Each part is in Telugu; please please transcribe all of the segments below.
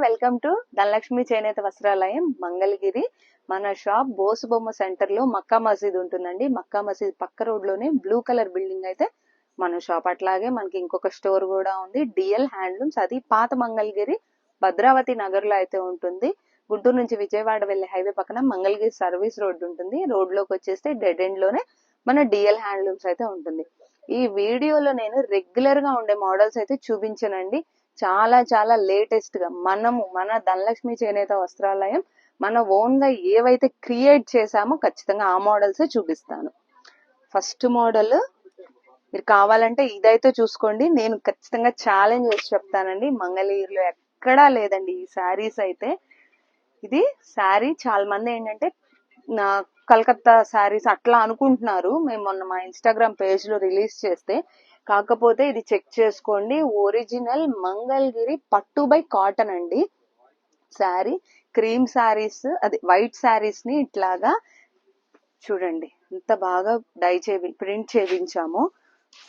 వెల్కమ్ టు ధనలక్ష్మి చేనేత వస్త్రాలయం మంగళగిరి. మన షాప్ బోసుబొమ్మ సెంటర్ లో మక్కా మసీద్ ఉంటుందండి. మక్కా మసీద్ పక్క రోడ్ లోనే బ్లూ కలర్ బిల్డింగ్ అయితే మన షాప్. అట్లాగే మనకి ఇంకొక స్టోర్ కూడా ఉంది, డిఎల్ హ్యాండ్లూమ్స్. అది పాత మంగళగిరి భద్రావతి నగర్ లో అయితే ఉంటుంది. గుంటూరు నుంచి విజయవాడ వెళ్లే హైవే పక్కన మంగళగిరి సర్వీస్ రోడ్ ఉంటుంది. రోడ్ లోకి వచ్చేస్తే డెడ్ ఎండ్ లోనే మన డిఎల్ హ్యాండ్లూమ్స్ అయితే ఉంటుంది. ఈ వీడియోలో నేను రెగ్యులర్ గా ఉండే మోడల్స్ అయితే చూపించానండి. చాలా చాలా లేటెస్ట్ గా మన ధనలక్ష్మి చేనేత వస్త్రాలయం మన ఓన్ గా ఏవైతే క్రియేట్ చేసామో ఖచ్చితంగా ఆ మోడల్స్ చూపిస్తాను. ఫస్ట్ మోడల్ మీరు కావాలంటే ఇదైతే చూసుకోండి. నేను ఖచ్చితంగా ఛాలెంజ్ చేసి చెప్తానండి, మంగళగిరిలో ఎక్కడా లేదండి ఈ శారీస్ అయితే. ఇది శారీ చాలా మంది ఏంటంటే నా కలకత్తా శారీస్ అట్లా అనుకుంటున్నారు. మేము మొన్న మా ఇన్స్టాగ్రామ్ పేజ్ లో రిలీజ్ చేస్తే, కాకపోతే ఇది చెక్ చేసుకోండి, ఒరిజినల్ మంగళగిరి పట్టు బై కాటన్ అండి. శారీ క్రీమ్ శారీస్, అది వైట్ శారీస్ ని ఇట్లాగా చూడండి ఎంత బాగా ప్రింట్ చేయించాము.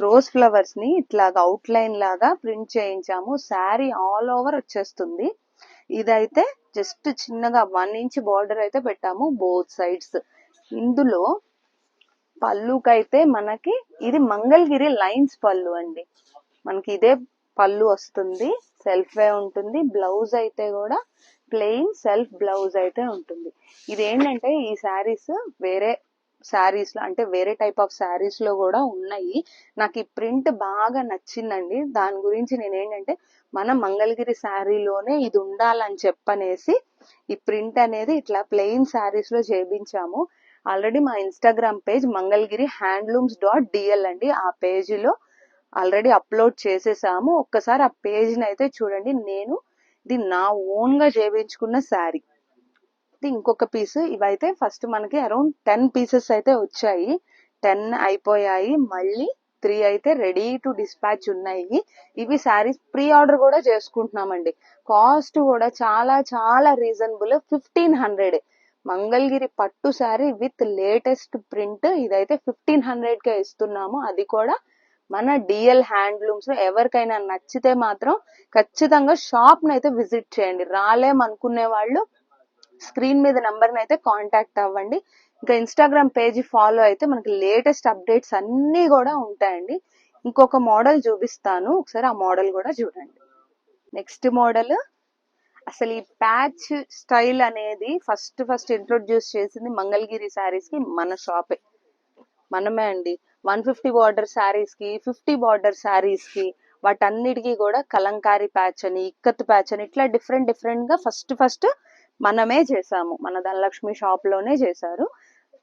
రోజ్ ఫ్లవర్స్ ని ఇట్లాగా అవుట్ లైన్ లాగా ప్రింట్ చేయించాము. శారీ ఆల్ ఓవర్ వచ్చేస్తుంది. ఇదైతే జస్ట్ చిన్నగా 1 ఇంచ్ బార్డర్ అయితే పెట్టాము బోత్ సైడ్స్. ఇందులో పళ్ళుకైతే మనకి ఇది మంగళగిరి లైన్స్ పళ్ళు అండి. మనకి ఇదే పళ్ళు వస్తుంది, సెల్ఫ్ వే ఉంటుంది. బ్లౌజ్ అయితే కూడా ప్లెయిన్ సెల్ఫ్ బ్లౌజ్ అయితే ఉంటుంది. ఇది ఏంటంటే ఈ శారీస్ వేరే శారీస్ లో అంటే వేరే టైప్ ఆఫ్ శారీస్ లో కూడా ఉన్నాయి. నాకు ఈ ప్రింట్ బాగా నచ్చిందండి. దాని గురించి నేనేంటంటే మన మంగళగిరి శారీలోనే ఇది ఉండాలని చెప్పనేసి ఈ ప్రింట్ అనేది ఇట్లా ప్లెయిన్ శారీస్ లో చేయించాము. ఆల్రెడీ మా ఇన్స్టాగ్రామ్ పేజ్ మంగళగిరి handlooms.dl అండి. ఆ పేజీలో ఆల్రెడీ అప్లోడ్ చేసేసాము. ఒక్కసారి ఆ పేజ్ ని అయితే చూడండి. నేను ఇది నా ఓన్ గా చేయించుకున్న శారీ. ఇంకొక పీస్. ఇవైతే ఫస్ట్ మనకి అరౌండ్ 10 పీసెస్ అయితే వచ్చాయి. 10 అయిపోయాయి. మళ్ళీ 3 అయితే రెడీ టు డిస్పాచ్ ఉన్నాయి. ఇవి శారీస్ ప్రీ ఆర్డర్ కూడా చేసుకుంటున్నామండి. కాస్ట్ కూడా చాలా చాలా రీజనబుల్, 1500. మంగళగిరి పట్టు శారీ విత్ లేటెస్ట్ ప్రింట్ ఇదైతే 1500 కే ఇస్తున్నాము. అది కూడా మన డిఎల్ హ్యాండ్లూమ్స్. ఎవరికైనా నచ్చితే మాత్రం ఖచ్చితంగా షాప్ నైతే విజిట్ చేయండి. రాలేమనుకునే వాళ్ళు స్క్రీన్ మీద నెంబర్ ని అయితే కాంటాక్ట్ అవ్వండి. ఇంకా ఇన్స్టాగ్రామ్ పేజీ ఫాలో అయితే మనకి లేటెస్ట్ అప్డేట్స్ అన్ని కూడా ఉంటాయండి. ఇంకొక మోడల్ చూపిస్తాను, ఒకసారి ఆ మోడల్ కూడా చూడండి. నెక్స్ట్ మోడల్, అసలు ఈ ప్యాచ్ స్టైల్ అనేది ఫస్ట్ ఇంట్రొడ్యూస్ చేసింది మంగళగిరి శారీస్ కి మన షాపే, మనమే అండి. 150 బార్డర్ శారీస్ కి, 50 బార్డర్ శారీస్ కి, వాటన్నిటికీ కూడా కలంకారీ ప్యాచ్ అని, ఇక్కత్ ప్యాచ్ అని, ఇట్లా డిఫరెంట్ గా ఫస్ట్ మనమే చేసాము. మన ధనలక్ష్మి షాప్ లోనే చేశారు.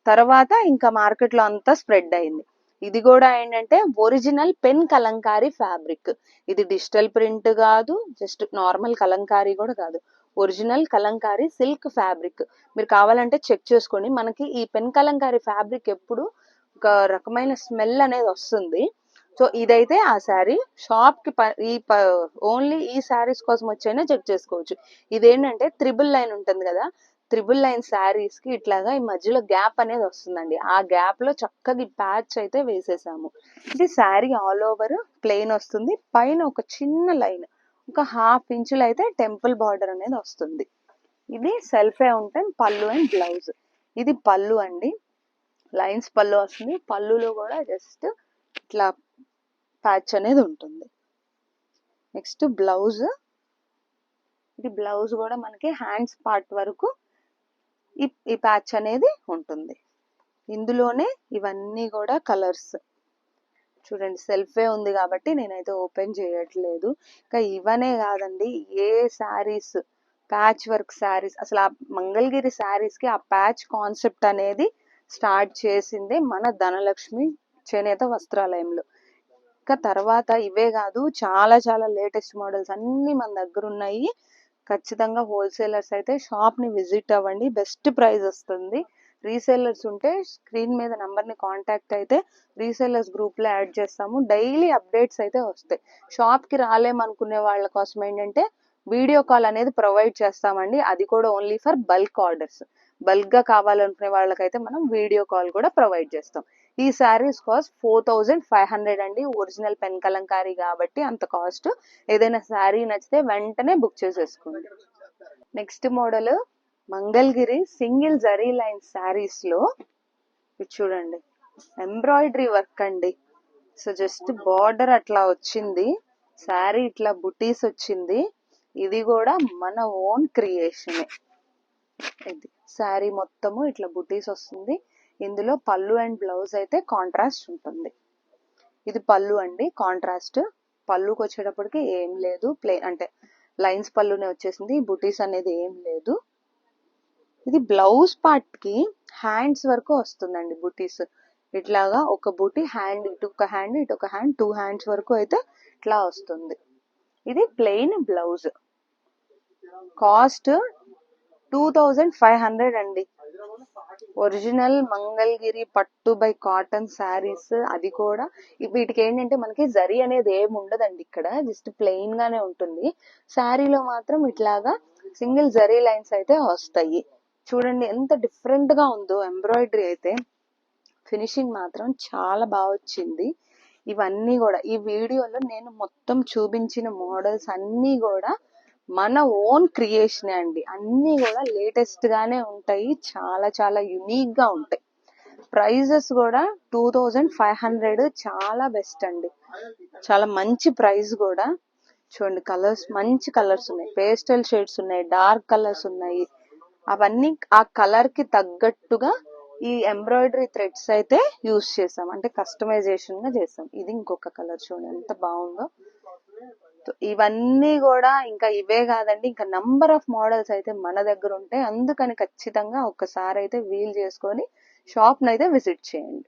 తర్వాత ఇంకా మార్కెట్ లో అంతా స్ప్రెడ్ అయింది. ఇది కూడా ఏంటంటే ఒరిజినల్ పెన్ కలంకారీ ఫ్యాబ్రిక్. ఇది డిజిటల్ ప్రింట్ కాదు, జస్ట్ నార్మల్ కలంకారీ కూడా కాదు, ఒరిజినల్ కలంకారీ సిల్క్ ఫ్యాబ్రిక్. మీరు కావాలంటే చెక్ చేసుకోండి. మనకి ఈ పెన్ కలంకారీ ఫ్యాబ్రిక్ ఎప్పుడు ఒక రకమైన స్మెల్ అనేది వస్తుంది. సో ఇదైతే ఆ శారీ. షాప్ కి ఓన్లీ ఈ శారీస్ కోసం వచ్చైనా చెక్ చేసుకోవచ్చు. ఇదేంటంటే త్రిబుల్ లైన్ ఉంటుంది కదా, త్రిబుల్ లైన్ శారీస్ కి ఇట్లాగా ఈ మధ్యలో గ్యాప్ అనేది వస్తుందండి. ఆ గ్యాప్ లో చక్కగా ప్యాచ్ అయితే వేసేసాము. ఇది శారీ ఆల్ ఓవర్ ప్లెయిన్ వస్తుంది. పైన ఒక చిన్న లైన్, ఒక 1/2 ఇంచులు అయితే టెంపుల్ బార్డర్ అనేది వస్తుంది. ఇది సెల్ఫే ఉంటుంది. పళ్ళు అండ్ బ్లౌజ్. ఇది పళ్ళు అండి, లైన్స్ పళ్ళు వస్తుంది. పళ్ళులో కూడా జస్ట్ ఇట్లా ప్యాచ్ అనేది ఉంటుంది. Next blouse. ఇది బ్లౌజ్ కూడా మనకి హ్యాండ్స్ పార్ట్ వరకు ఈ ప్యాచ్ అనేది ఉంటుంది. ఇందులోనే ఇవన్నీ కూడా కలర్స్ చూడండి. సెల్ఫే ఉంది కాబట్టి నేనైతే ఓపెన్ చేయట్లేదు. ఇంకా ఇవనే కాదండి, ఏ శారీస్ ప్యాచ్ వర్క్ శారీస్, అసలు ఆ మంగళగిరి శారీస్ కి ఆ ప్యాచ్ కాన్సెప్ట్ అనేది స్టార్ట్ చేసిందే మన ధనలక్ష్మి చేనేత వస్త్రాలయంలో. ఇంకా తర్వాత ఇవే కాదు, చాలా చాలా లేటెస్ట్ మోడల్స్ అన్ని మన దగ్గర ఉన్నాయి. ఖచ్చితంగా హోల్సేలర్స్ అయితే షాప్ ని విజిట్ అవ్వండి, బెస్ట్ ప్రైస్ వస్తుంది. రీసేలర్స్ ఉంటే స్క్రీన్ మీద నంబర్ ని కాంటాక్ట్ అయితే రీసేలర్స్ గ్రూప్ లో యాడ్ చేస్తాము. డైలీ అప్డేట్స్ అయితే వస్తాయి. షాప్ కి రాలేమనుకునే వాళ్ళ కోసం ఏంటంటే వీడియో కాల్ అనేది ప్రొవైడ్ చేస్తామండి. అది కూడా only for bulk orders. Bulk గా కావాలనుకునే వాళ్ళకైతే మనం వీడియో కాల్ కూడా ప్రొవైడ్ చేస్తాం. ఈ శారీస్ కాస్ట్ 4500 అండి. ఒరిజినల్ పెన్ కలంకారీ కాబట్టి అంత కాస్ట్. ఏదైనా శారీ నచ్చితే వెంటనే బుక్ చేసేసుకోండి. Next model Mangalagiri single zari line saris లో ఇది చూడండి, ఎంబ్రాయిడరీ వర్క్ అండి. సో జస్ట్ బార్డర్ అట్లా వచ్చింది, శారీ ఇట్లా బుటీస్ వచ్చింది. ఇది కూడా మన ఓన్ క్రియేషన్. ఇది శారీ మొత్తము ఇట్లా బుటీస్ వస్తుంది. ఇందులో పళ్ళు అండ్ బ్లౌజ్ అయితే కాంట్రాస్ట్ ఉంటుంది. ఇది పళ్ళు అండి, కాంట్రాస్ట్. పళ్ళుకి వచ్చేటప్పటికి ఏం లేదు, ప్లెయిన్ అంటే లైన్స్ పళ్ళునే వచ్చేసింది, బుటీస్ అనేది ఏం లేదు. ఇది బ్లౌజ్ పార్ట్ కి హ్యాండ్స్ వరకు వస్తుందండి బుటీస్. ఇట్లాగా ఒక బుటీ హ్యాండ్, ఇటు ఒక హ్యాండ్, ఇటు ఒక హ్యాండ్, 2 హ్యాండ్స్ వరకు అయితే ఇట్లా వస్తుంది. ఇది ప్లెయిన్ బ్లౌజ్. కాస్ట్ 2500 అండి. ఒరిజినల్ మంగళగిరి పట్టు బై కాటన్ శారీస్. అది కూడా వీటికి ఏంటంటే మనకి జరీ అనేది ఏమి ఉండదండి, ఇక్కడ జస్ట్ ప్లెయిన్ గానే ఉంటుంది. శారీలో మాత్రం ఇట్లాగా సింగిల్ జరీ లైన్స్ అయితే వస్తాయి. చూడండి ఎంత డిఫరెంట్ గా ఉందో ఎంబ్రాయిడరీ అయితే. ఫినిషింగ్ మాత్రం చాలా బాగా వచ్చింది. ఇవన్నీ కూడా ఈ వీడియోలో నేను మొత్తం చూపించిన మోడల్స్ అన్నీ కూడా మన ఓన్ క్రియేషన్ అండి. అన్నీ కూడా లేటెస్ట్ గానే ఉంటాయి, చాలా చాలా యునిక్ గా ఉంటాయి. ప్రైజెస్ కూడా 2500, చాలా బెస్ట్ అండి, చాలా మంచి ప్రైస్ కూడా. చూడండి కలర్స్, మంచి కలర్స్ ఉన్నాయి, పేస్టల్ షేడ్స్ ఉన్నాయి, డార్క్ కలర్స్ ఉన్నాయి. అవన్నీ ఆ కలర్ కి తగ్గట్టుగా ఈ ఎంబ్రాయిడరీ థ్రెడ్స్ అయితే యూస్ చేసాం, అంటే కస్టమైజేషన్ గా చేసాం. ఇది ఇంకొక కలర్ చూడండి ఎంత బాగుందో. ఇవన్నీ కూడా ఇంకా ఇవే కాదండి, ఇంకా నంబర్ ఆఫ్ మోడల్స్ అయితే మన దగ్గర ఉంటాయి. అందుకని ఖచ్చితంగా ఒక్కసారి అయితే వీల్ చేసుకొని షాప్ నైతే విజిట్ చేయండి.